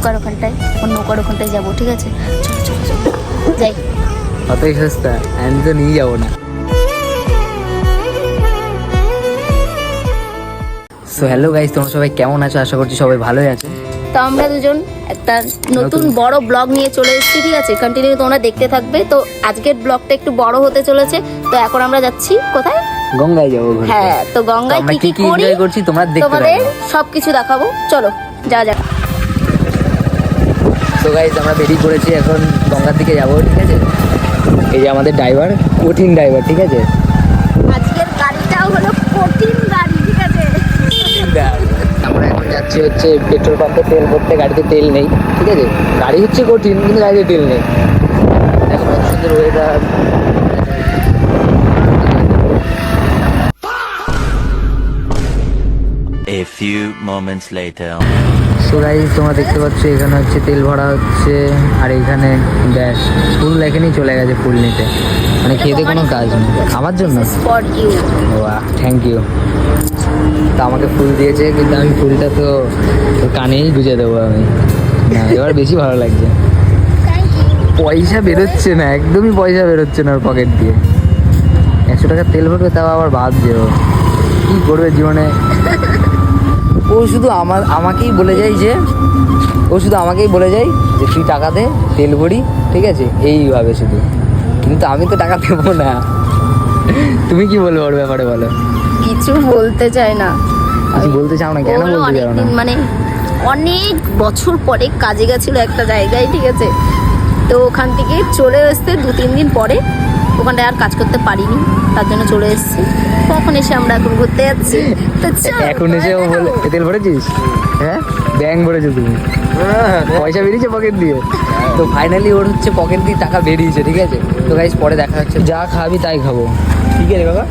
নৌকার ওখানটায়, নৌকার ওখানটায় যাবো, ঠিক আছে? চলো চলো চলো যাই। অতই সস্তা, আমি তো নিয়ে যাবো না। সো হ্যালো গাইস, তোমরা সবাই কেমন আছো? আশা করছি সবাই ভালোই আছো। তো আমরা দুজন একটা নতুন বড় ব্লগ নিয়ে চলে এসেছি, ঠিক আছে? কন্টিনিউ তোমরা দেখতে থাকবে। তো আজকের ব্লগটা একটু বড় হতে চলেছে। তো এখন আমরা যাচ্ছি কোথায়? গঙ্গায় যাবো। হ্যাঁ, তো গঙ্গায় কি কি এনজয় করছি তোমরা দেখতে থাকো, তোমাদের সবকিছু দেখাবো। চলো যা যাক। তো গাইস আমরা বেরিয়ে পড়েছি, এখন গঙ্গার দিকে যাবো, ঠিক আছে? এই যে আমাদের ড্রাইভার, কঠিন ড্রাইভার, ঠিক আছে? আজকের গাড়িটাও হলো কঠিন গাড়ি, ঠিক আছে? আমরা এখন যাচ্ছি হচ্ছে পেট্রোল পাম্পে তেল ভরতে, গাড়িতে তেল নেই, ঠিক আছে? গাড়ি হচ্ছে কঠিন কিন্তু গাড়িতে তেল নেই। এখন কত সুন্দর weather. A few moments later. So guys তোমরা দেখতে পাচ্ছ এখানে হচ্ছে তেল ভরা হচ্ছে, আর এখানে ব্যাস ফুল এখানেই চলে গেছে ফুল নিতে, মানে খেতে কোনো কাজ নেই আমার জন্য। For you. বাহ, থ্যাংক ইউ। তা আমাকে ফুল দিয়েছে, কিন্তু আমি ফুলটা তো কানেই গুজে দেবো আমি। না, এবার বেশি ভালো লাগছে। পয়সা বেরোচ্ছে না, একদমই পয়সা বেরোচ্ছে না ওর পকেট দিয়ে। 100 টাকা তেল ভরবে, তাও আবার ভাবছে ও কী করবে জীবনে। ও শুধু আমাকেই বলে যায় যে তুই টাকা দে, তেল ভরি, ঠিক আছে? এইভাবে শুধু, কিন্তু আমি তো টাকা দেবো না। তুমি কি বলবো ওর ব্যাপারে বলো? কিছু বলতে চাই না। কিছু বলতে চাও না? কেন বলতে চাও না? মানে অনেক বছর পরে কাজে গেছিল একটা জায়গায়, ঠিক আছে? তো ওখান থেকে চলে আসতে 2-3 দিন পরে ওখানটায় আর কাজ করতে পারিনি, তার জন্য চলে এসেছি। কখন এসে আমরা এখন ঘুরতে যাচ্ছি। তো এখন এসে ও বলে তেল ভরেছিস? হ্যাঁ, ব্যাং ভরেছো তুমি, পয়সা বেরিয়েছে পকেট দিয়ে। তো ফাইনালি ওর হচ্ছে পকেট দিয়ে টাকা বেরিয়েছে, ঠিক আছে? তো গাইস পরে দেখা হচ্ছে, যা খাবি তাই খাবো, ঠিক আছে বাবা?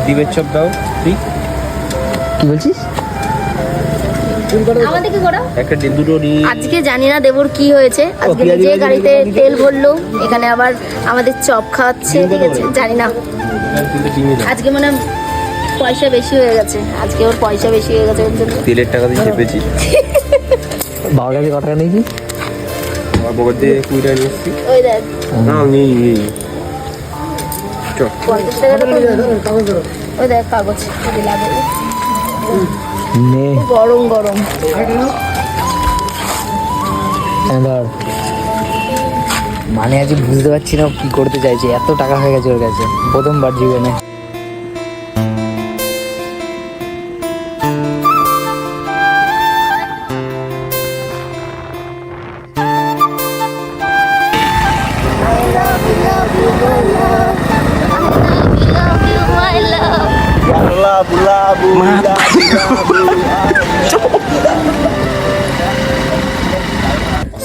ডিমের চপ দাও। তুই কি বলছিস? আমাদের কি করা? একটা ডিম দুটো নিয়ে আজকে জানি না দেবর কি হয়েছে, আজকে পেঁয়াজি নিজে ভাজি গাড়িতে ভাজি তেল ভরলো, এখানে আবার আমাদের চপ খাওয়াচ্ছে, ঠিক আছে? জানি না, ডিমে দাও। আজকে মানে পয়সা বেশি হয়ে গেছে, আজকে ওর পয়সা বেশি হয়ে গেছে ওর জন্য। তেলের টাকা দিয়ে চেপেছি। বাবার কাছে কত টাকা নিয়েছি? আমার পকেট দিয়ে 20 টাকা নিয়ে এসেছি। ওই দেখ, না নেই নেই। চল 50 টাকাটা তো ওই দেখ কাগজ যদি লাগে। নে গরম গরম। ধর, মানে আজ বুঝতে পারছি না ও কি করতে চাইছে, এত টাকা হয়ে গেছে ওর কাছে প্রথমবার জীবনে।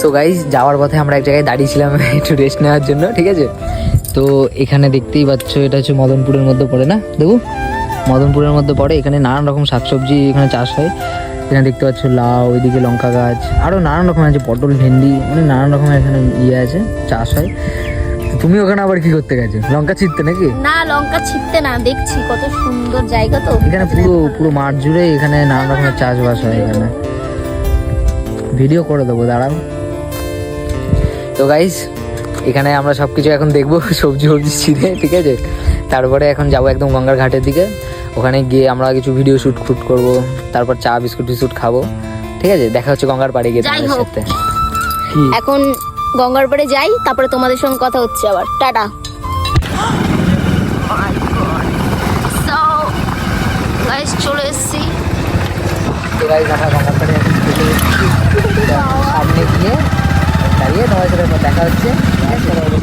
সো গাইজ যাওয়ার পথে আমরা এক জায়গায় দাঁড়িয়েছিলাম একটু রেস্ট নেওয়ার জন্য, ঠিক আছে? তো এখানে দেখতেই পাচ্ছ এটা হচ্ছে মদনপুরের মধ্যে পড়ে, না দেবু? মদনপুরের মধ্যে পড়ে। এখানে নানান রকম শাকসবজি এখানে চাষ হয়। এখানে দেখতে পাচ্ছ লাউ, ওইদিকে লঙ্কা গাছ, আরও নানান রকম আছে, পটল, ভেন্ডি, মানে নানান রকমের এখানে আছে, চাষ হয়। তো তুমি ওখানে আবার কি করতে গেছো? লঙ্কা ছিটতে নাকি? না, লঙ্কা ছিটতে না, দেখছি কত সুন্দর জায়গা। তো এখানে পুরো মাঠ জুড়ে এখানে নানান রকমের চাষবাস হয়। এখানে ভিডিও করে দেবো, দাঁড়াও। তো গাইস এখানে আমরা সব কিছু এখন দেখবো, সবজি ছিঁড়ে, ঠিক আছে? তারপরে এখন যাবো একদম গঙ্গার ঘাটের দিকে। ওখানে গিয়ে আমরা কিছু ভিডিও শ্যুট করবো, তারপর চা বিস্কুট খাবো, ঠিক আছে? দেখা হচ্ছে গঙ্গার পাড়ে গিয়ে তোমাদের সাথে। এখন গঙ্গার পাড়ে যাই, তারপরে তোমাদের সঙ্গে কথা হচ্ছে আবার। টাটা। চলে এসছি। তো গাইস আমরা গঙ্গার পাড়ে সামনে গিয়ে দাঁড়িয়ে তোমার সাথে দেখা হচ্ছে।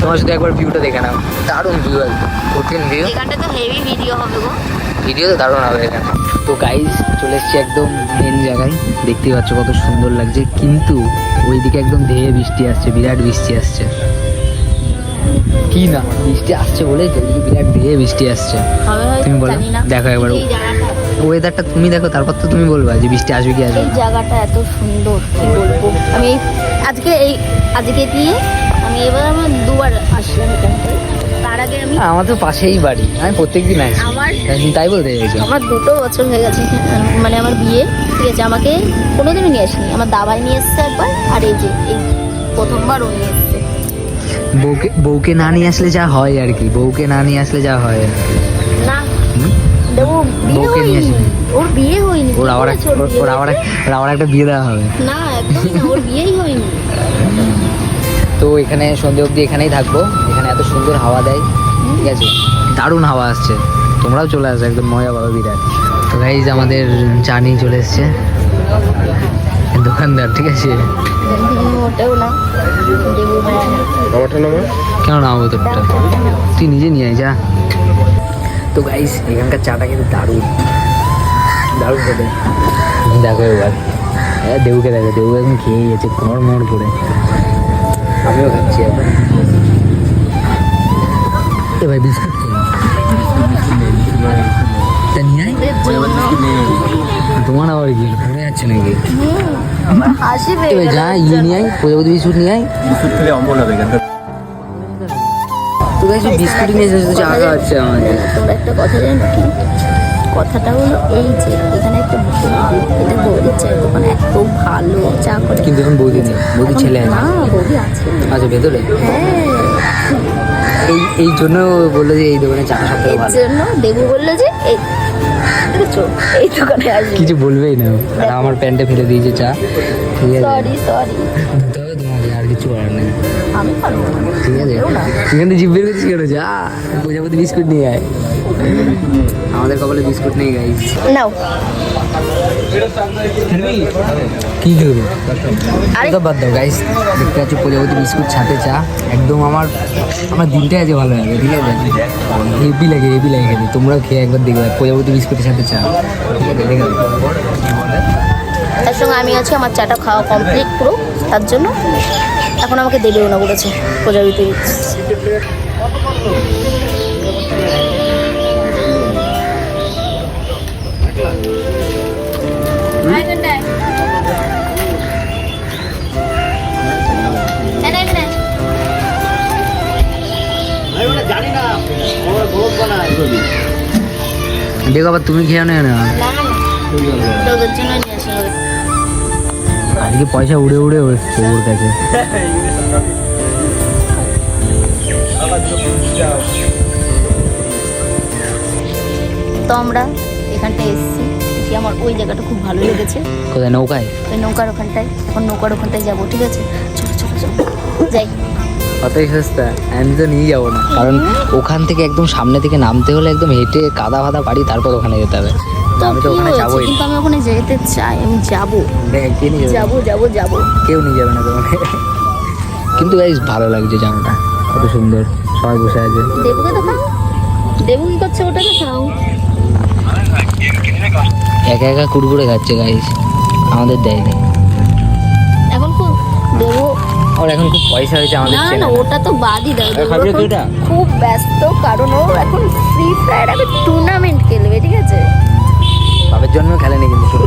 তোমার সাথে একবার ভিউটা দেখে নাও, দারুণ ভিউ, একদম কঠিন ভিউ। এখানটা তো হেভি ভিডিও হবে গো, ভিডিও তো দারুণ হবে এখানে। তো গাইস চলে এসছি একদম মেন জায়গায়, দেখতেই পাচ্ছ কত সুন্দর লাগছে, কিন্তু ওইদিকে একদম ধেয়ে বৃষ্টি আসছে, বিরাট বৃষ্টি আসছে। কি না বৃষ্টি আসছে বলেই তো, বিরাট ধেয়ে বৃষ্টি আসছে। তুমি বলো, দেখো একবার ওয়েদারটা তুমি দেখো, তারপর তো তুমি বলবা যে বৃষ্টি আসবে কি আসবে। এই জায়গাটা এত সুন্দর, কি বলবো আমি। আজকে দিয়ে আমি এবার আমার 2বার আসলাম এখানটায়। তার আগে আমি আমার তো পাশেই বাড়ি, আমি প্রত্যেকদিন আসি। আমার তাই বলতে চাইছো? আমার 2 বছর হয়ে গেছে, মানে আমার বিয়ে, ঠিক আছে, আমাকে কোনোদিনও নিয়ে আসেনি। আমার দাবাই নিয়ে এসছে একবার, আর এই যে এই প্রথমবার ও নিয়ে এসছে। বউকে না নিয়ে আসলে যা হয় আর কি, বউকে না নিয়ে আসলে যা হয়। না দেবো, বিয়ে বউকে নিয়ে হয়নি, আসেনি। ওর বিয়ে হয়নি। ওর আবার কি বলেছো, ওর বিয়ে ওর আবার একটা বিয়ে দেওয়া হবে। না একদমই না, ওর বিয়েই হয়নি। তো এখানে সন্ধে অবধি এখানেই থাকবো। এখানে এত সুন্দর হাওয়া দেয়, ঠিক আছে, দারুণ হাওয়া আসছে। তোমরাও চলে আসো, একদম মজা পাবে বিরাট। তো গাইজ আমাদের চা নিয়ে চলে এসছে দোকানদার, ঠিক আছে। ওটাও না, দেবো আমারটা নামা কেন না হবো তোরটা, তুই নিজে নিয়ে আয় যা। তো গাইজ এখানকার চাটা কিন্তু দারুণ দারুণ খেতে। দেখো এবার দেবুকে দেখো, দেবু এখন খেয়ে গেছে মোড় করে। আমিও খাচ্ছি এখন। এ ভাই বিস্কুট তা নিয়ে আয়। তোমার আবার কি মনে যাচ্ছে নাকি? আমার হাসি পেয়ে এবার গেল। যা ইয়ে নিয়ে আয়, প্রজাপতি বিস্কুট নিয়ে আয়। বিস্কুট খেলে অম্বল হবে কেন? তো গাইজ বিস্কুট নিয়ে এসে চা খাওয়াচ্ছে আমাদের। তোমরা একটা কথা জানো কি? কথাটা হলো এই যে এখানে একটা এটা বৌদির চায়ের দোকান, এত ভালো চা করে। কিন্তু এখন বৌদি নেই, বৌদি ছেলে আছে। না বৌদি আছে, আচ্ছা ভেতরে হ্যাঁ। এই জন্য বললো যে এই দোকানে চা সব থেকে এর ভালো। জন্য দেবু বললো যে দেখেছো, এই দোকানে আসবে। কিছু বলবেই না, আর আমার প্যান্টে ফেলে দিয়েছে চা, ঠিক আছে। সরি সরি, তবে তোমাকে আর কিছু করার নেই, আমি পারবো না। ঠিক আছে। কেউ না। এখান থেকে জিভ বের করছিস কেন? যা প্রজাপতি বিস্কুট নিয়ে আয়। আমাদের কপালে বিস্কুট নেই গাইজ। নাও কি দেবো? আরে তো বাদ দাও গাইজ, দেখতে পাচ্ছি প্রজাপতি বিস্কুট সাথে চা, একদম আমার দিনটাই আছে ভালো লাগে, ঠিক আছে। হেভি লাগে খেতে। তোমরাও খেয়ে একবার দেখবে প্রজাপতি বিস্কুটের সাথে চা, ঠিক আছে, দেখে নাও। তার সঙ্গে আমি আছি, আমার চাটা খাওয়া কমপ্লিট পুরো, তার জন্য এখন আমাকে দেবেও না বলেছে প্রজাপতি। দেখো আবার তুমি খেয়ে নেয় না, তোদের জন্য নিয়ে আসা হবে। আজকে পয়সা উড়ে এসছে ওর কাছে। তো আমরা এখানটায় এসেছি, এসে আমার ওই জায়গাটা খুব ভালো লেগেছে। কোথায়? নৌকায়? ওই নৌকার ওখানটায়, এখন নৌকার ওখানটায় যাবো, ঠিক আছে। ছোটো ছোটো ছোটো যাই। কতই সস্তা, আমি তো নিয়ে যাবো না, কারণ ওখান থেকে একদম সামনে থেকে নামতে হলে একদম হেঁটে কাদা ফাদা পাড়ি তারপর ওখানে যেতে হবে। তো আমি তো কি ওখানে হয়েছে? যাবোই। কিন্তু আমি ওখানে যেতে চাই, আমি যাবো কে নিয়ে যাবে? যাবো যাবো যাবো। কেউ নিয়ে যাবে না তোমাকে। কিন্তু গাইস ভালো লাগছে জামাটা, কত সুন্দর, সবাই বসে আছে। দেবুকে দেখাও, দেবু কি করছে ওটা দেখাও। একা একা কুড়কুড়ে খাচ্ছে গাইস, আমাদের দেয়নি। এখন খুব দেবু, ওর এখন খুব পয়সা হয়েছে, আমাদের না চেনে না না। ওটা তো বাদই দাও, দেবু খাবি এখন তুই এটা? খুব ব্যস্ত, কারণ ও এখন ফ্রি ফায়ার একটা টুর্নামেন্ট খেলবে, ঠিক আছে। বাবার জন্য খেলেনি কিন্তু শুধু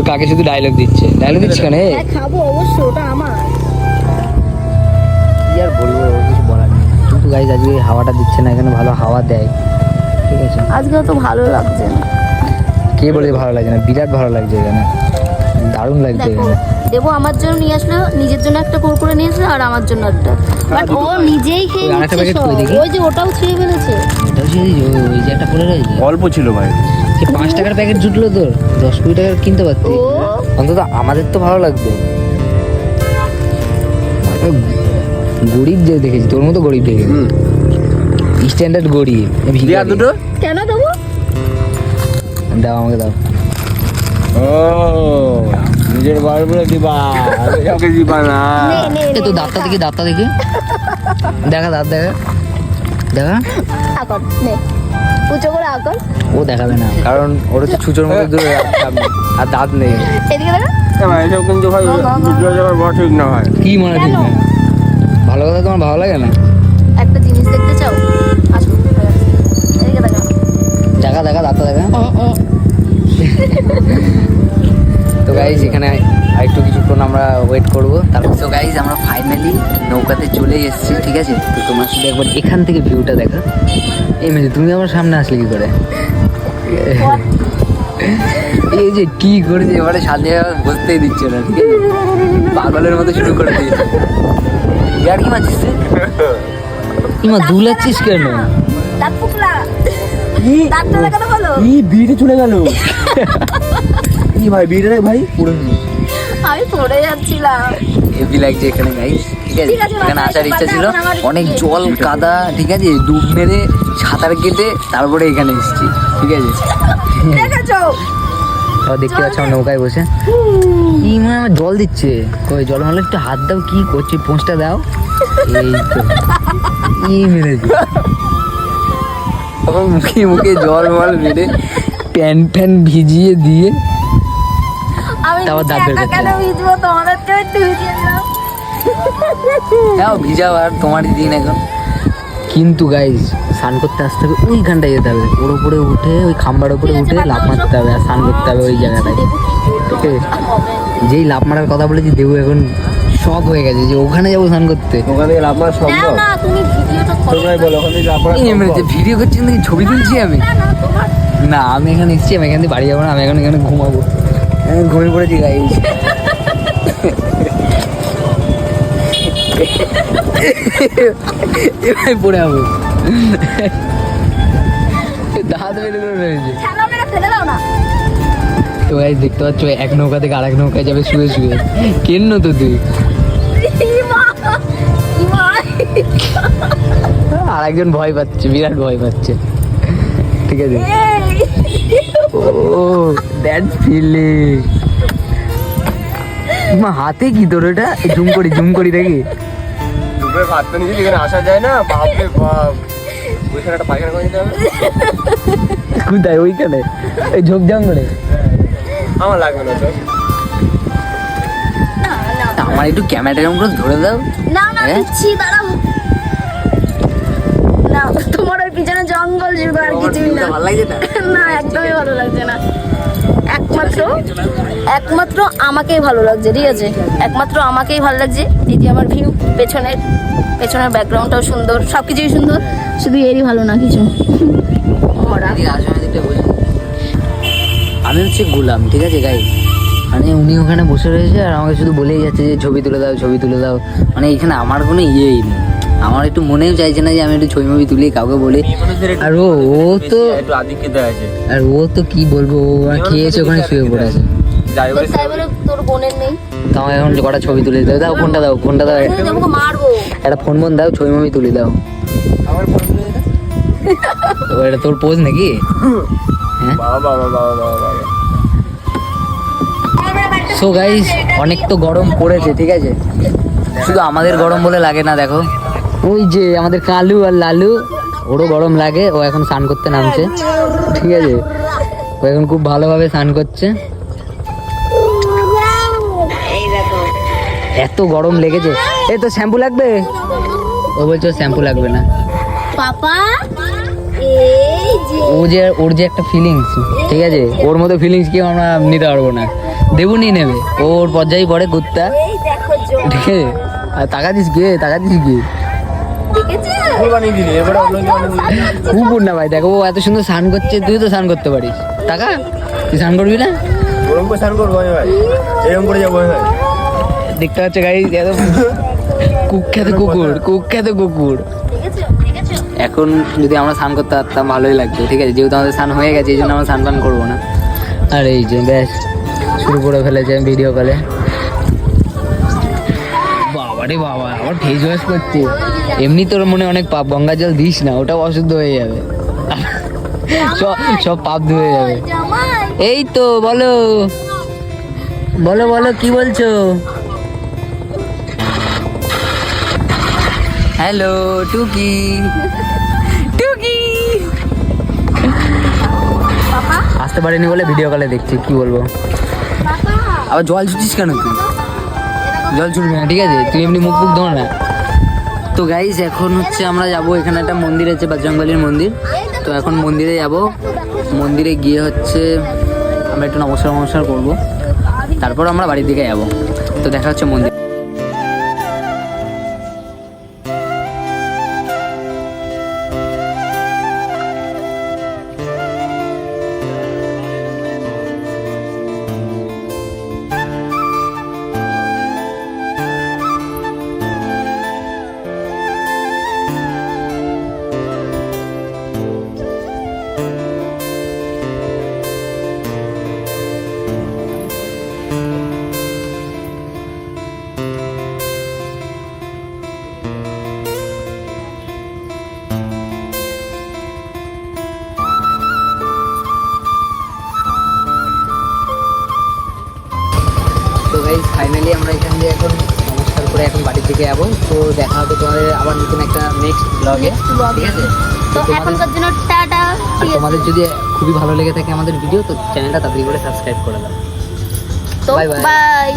কাকে শুধু ডায়লগ দিচ্ছে কেন? হ্যাঁ খাবো অবশ্যই, ওটা আমার। কি আর বলবো, ওর কিছু বলার নেই। কিন্তু গাইস আজকে এই হাওয়াটা দিচ্ছে না, এখানে ভালো হাওয়া দেয়, ঠিক আছে। আজকে তো ভালো লাগছে না। কে বলে ভালো লাগছে না? বিরাট ভালো লাগছে এখানে, দারুণ লাগছে দেখো এখানে। দেবু আমার জন্য নিয়ে আসলো, নিজের জন্য একটা কুরকুরে নিয়ে আসলো, আর আমার জন্য একটা, বাট ও নিজেই খেয়ে ওই আরেকটা নিচ্ছে প্যাকেট সব। কই দেখি? ওই যে ওটাও ছিঁড়ে ফেলেছে। এটাও সেই ওই যে একটা পড়ে রয়েছে, অল্প ছিল ভাই। 5 টাকার প্যাকেট জুটলো তোর, 10-20 টাকার কিনতে পারতি। ও অন্তত আমাদের তো ভালো লাগতো। গরিব যে দেখেছি, তোর মতো গরিব দেখেছি, স্ট্যান্ডার্ড গরিব। দিয়া দুটো। কেন দেবো? দাও আমাকে দাও। ও নিজের বার বলে দিবা, ওকে দিবা না। নে নে এ তো দাঁতটা দেখি দেখা, দাঁত দেখা। আকর নে, উঁচু করে আকর, ও দেখাবে না, কারণ ওর হচ্ছে ছুঁচোর মধ্যে দূরে আর দাঁত নেই। এদিকে দেখা। ভাই এসব কিন্তু ভাই ভিডিও যাওয়ার বড় ঠিক না ভাই। কি মনে ঠিক না? ভালো কথা তোমার ভালো লাগে না? একটা জিনিস দেখতে চাও? আসো এদিকে দেখা। দেখা দাঁতটা দেখা। তো গাইস এখানে আরেকটু কিছুক্ষণ আমরা ওয়েট করবো। তারপর তো গাইজ আমরা ফাইনালি নৌকাতে চলে এসেছি, ঠিক আছে। তো তোমার শুধু একবার এখান থেকে ভিউটা দেখা। এই মেয়ে তুমি আমার সামনে আসলে কি করে? এই যে কি করেছে এবারে সাথে বসতেই দিচ্ছে না, ঠিক আছে, পাগলের মতো শুরু করে দিয়েছে। ইয়ার কি মারছিস তুই? ইমা দুলাচ্ছিস কেন? দাঁত ফুকলা দাঁতটা লাগাতে বলো। ই বিড়ে চলে গেল। ই ভাই বিড়ে রে ভাই পুরো আমি পড়ে যাচ্ছিলাম। হেভি লাগছে এখানে গাইস, ঠিক আছে। ঠিক আছে, এখানে আসার ইচ্ছা ছিল, আমার অনেক জল কাদা, ঠিক আছে, ডুব মেরে সাঁতার কেটে তারপরে এখানে এসেছি, ঠিক আছে। দেখেছো তাও দেখতে পাচ্ছ আমার নৌকায় বসে কি মানে আমার জল দিচ্ছে। কই জল মারলে একটু হাত দাও, কি করছি পোঁছটা দাও। এই তো ই মেরেছে আবার মুখে মুখে জল মল মেরে প্যান্ট ফ্যান ভিজিয়ে দিয়ে আমি তারপর দাঁত বের একা করছে। কেন ভিজবো, তোমাদেরকে একটু ভিজিয়ে দিলাম। হ্যাঁ ভিজাও, আর তোমারই দিন এখন। কিন্তু গাইজ স্নান করতে আসতে হবে, ওইখানটায় যেতে হবে, ওর উপরে উঠে ওই খাম্বার উপরে উঠে লাফ মারতে হবে আর স্নান করতে হবে ওই জায়গাটায়, ঠিক আছে। যেই লাফ মারার কথা বলেছি দেবু এখন শখ হয়ে গেছে যে ওখানে যাবো স্নান করতে। ওখান থেকে লাভ মারা না সম্ভব? না তুমি ভিডিওটা করো তোমরাই বলো ওখান থেকে লাভ মারা এই মেরেছে, সম্ভব? ভিডিও করছি নাকি ছবি তুলছি আমি? না না তোমার না আমি এখানে এসেছি, আমি এখান থেকে বাড়ি যাবো না, আমি এখন এখানে ঘুমাবো। আমি ঘুমিয়ে পড়েছি গাইজ। এবার পড়ে যাবো, দাঁত বের করে রয়েছে। খেলা মেরে ফেলে দাও না। তো গাইজ দেখতে পাচ্ছ এক নৌকা থেকে আরেক নৌকায় যাবে শুয়ে শুয়ে। কেন তো তুই? ইমা ইমা আর একজন ভয় পাচ্ছে, বিরাট ভয় পাচ্ছে, ঠিক আছে। ও দ্যাটস ফিলিং। মা হাতে কি তোর ওটা? জুম করি দেখি। দুপুরে ভাত তো নিচে যেখানে আসা যায় না, বাপরে বাপ, ওইখানে একটা পায়খানা করে দিতে হবে। কোথায়? ওইখানে ওই ঝোপ জঙ্গলে? আমার লাগবে না তো। তা আমার একটু ক্যামেরাটা এরকম করে ধরে দাও। না না হ্যাঁ? দিচ্ছি দাঁড়াও। না তোমার ওই পিছনে জঙ্গল শুধু আর কিছুই না। ভালো লাগছে না? না একদমই ভালো লাগছে না। একমাত্র আমাকেই ভালো লাগছে, ঠিক আছে, একমাত্র আমাকেই ভালো লাগছে। এই যে আমার ভিউ, পেছনের ব্যাকগ্রাউন্ডটাও সুন্দর, সব কিছুই সুন্দর, শুধু এরই ভালো না কিছু। এদিকে আসো, এদিকটা বসো। আমি হচ্ছে গোলাম, ঠিক আছে গাইস। মানে উনি ওখানে বসে রয়েছে আর আমাকে শুধু বলেই যাচ্ছে যে ছবি তুলে দাও, ছবি তুলে দাও। মানে এখানে আমার কোনো ইয়েই নেই, আমার একটু মনেও চাইছে না যে আমি একটু ছবি মবি তুলি কাউকে বলি। আর ও তো একটু আধিক্যতা আছে। আর ও তো কি বলবো, ও খেয়েছে ওখানে শুয়ে পড়ে আছে। যাই বলে তাই বলে তোর বোনের নেই? তো আমাকে এখন কটা ছবি তুলে দাও, দাও ফোনটা দাও, ফোনটা দাও, তোমাকে মারবো। একটা ফোন দাও, ছবি মবি তুলে দাও। আমার ফোন তুলে দে। তো এটা তোর পোজ নাকি? হ্যাঁ। বাবা বাবা বাবা বাবা বাবা। সো গাইস অনেক তো গরম পড়েছে, ঠিক আছে। শুধু আমাদের গরম বলে লাগে না, দেখো ওই যে আমাদের কালু আর লালু, ওরও গরম লাগে, ও এখন স্নান করতে নামছে, ঠিক আছে। ও এখন খুব ভালোভাবে স্নান করছে। এত গরম লেগেছে। এই তো শ্যাম্পু লাগবে? ও বলছে শ্যাম্পু লাগবে না। পাপা এই যে ওর যে একটা ফিলিংস, ঠিক আছে, ওর মতো ফিলিংস কেউ আমরা নিতে পারবো না। দেবু নিয়ে নেবে, ওর পর্যায়ে পড়ে কুত্তা, এই দেখো জল, ঠিক আছে। আর তাকাতিস গিয়ে দেখেছো? ফুল বানিয়ে দিলি, এবারে অন্য কিছু বানিয়ে দিলি। কুকুর না ভাই, দেখো ও এত সুন্দর স্নান করছে, তুই তো স্নান করতে পারিস। টাকা তুই স্নান করবি না? ওরকম করে স্নান করবো আমি ভাই, এরকম করে যাবো ভাই। দেখতে পাচ্ছে গাই, কুখ্যাত কুকুর। দেখেছো? এখন যদি আমরা স্নান করতে পারতাম ভালোই লাগতো, ঠিক আছে। যেহেতু আমাদের স্নান হয়ে গেছে এই জন্য আমরা স্নান পান করবো না। আর এই যে ব্যাস শুরু করে ফেলেছে ভিডিও কলে। বাবারে বাবা, আবার ফেস ওয়াশ করছে। এমনি তোর মনে অনেক পাপ, গঙ্গা জল দিস না, ওটাও অশুদ্ধ হয়ে যাবে, সব পাপ ধুয়ে যাবে। জামাই এই তো বলো কি বলছো? হ্যালো টুকি। পাপা আসতে পারিনি বলে ভিডিও কলে দেখছি, কি বলবো। পাপা আবার জল ছুটিস কেন তুই? জল ছুটবি না, ঠিক আছে, তুই এমনি মুখ ধো না। তো গাইস এখন হচ্ছে আমরা যাবো, এখানে একটা মন্দির আছে, বজরংবলীর মন্দির। তো এখন মন্দিরে যাব, মন্দিরে গিয়ে হচ্ছে আমরা একটু নমস্কার করবো, তারপর আমরা বাড়ির দিকে যাবো। তো দেখা হচ্ছে মন্দির। তো গাইজ ফাইনালি আমরা এখান দিয়ে এখন নমস্কার করে এখন বাড়ি থেকে যাবো। তো দেখা হবে তোমাদের আবার নতুন একটা নেক্সট ব্লগে, ঠিক আছে? তো এখনকার জন্য টাটা। আর ঠিক আছে, তোমাদের যদি খুবই ভালো লেগে থাকে আমাদের ভিডিও, তো চ্যানেলটা তাড়াতাড়ি করে সাবস্ক্রাইব করে দাও। তো Bye bye. বাই।